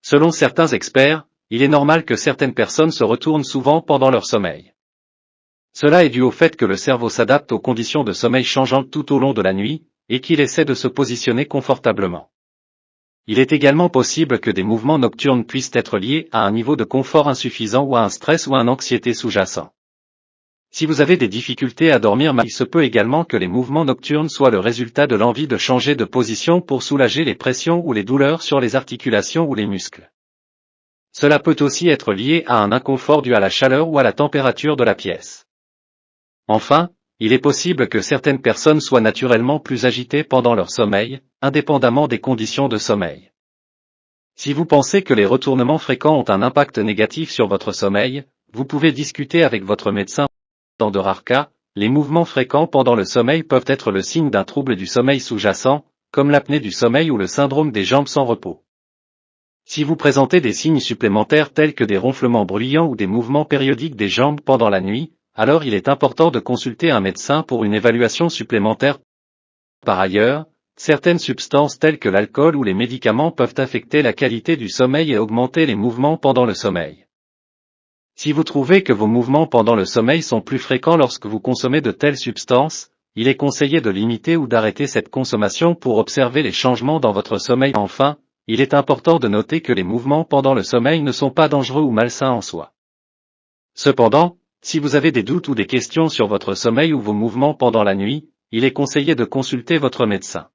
Selon certains experts, il est normal que certaines personnes se retournent souvent pendant leur sommeil. Cela est dû au fait que le cerveau s'adapte aux conditions de sommeil changeantes tout au long de la nuit, et qu'il essaie de se positionner confortablement. Il est également possible que des mouvements nocturnes puissent être liés à un niveau de confort insuffisant ou à un stress ou à une anxiété sous-jacent. Si vous avez des difficultés à dormir, il se peut également que les mouvements nocturnes soient le résultat de l'envie de changer de position pour soulager les pressions ou les douleurs sur les articulations ou les muscles. Cela peut aussi être lié à un inconfort dû à la chaleur ou à la température de la pièce. Enfin, il est possible que certaines personnes soient naturellement plus agitées pendant leur sommeil, indépendamment des conditions de sommeil. Si vous pensez que les retournements fréquents ont un impact négatif sur votre sommeil, vous pouvez discuter avec votre médecin. Dans de rares cas, les mouvements fréquents pendant le sommeil peuvent être le signe d'un trouble du sommeil sous-jacent, comme l'apnée du sommeil ou le syndrome des jambes sans repos. Si vous présentez des signes supplémentaires tels que des ronflements bruyants ou des mouvements périodiques des jambes pendant la nuit, alors il est important de consulter un médecin pour une évaluation supplémentaire. Par ailleurs, certaines substances telles que l'alcool ou les médicaments peuvent affecter la qualité du sommeil et augmenter les mouvements pendant le sommeil. Si vous trouvez que vos mouvements pendant le sommeil sont plus fréquents lorsque vous consommez de telles substances, il est conseillé de limiter ou d'arrêter cette consommation pour observer les changements dans votre sommeil. Enfin, il est important de noter que les mouvements pendant le sommeil ne sont pas dangereux ou malsains en soi. Cependant, si vous avez des doutes ou des questions sur votre sommeil ou vos mouvements pendant la nuit, il est conseillé de consulter votre médecin.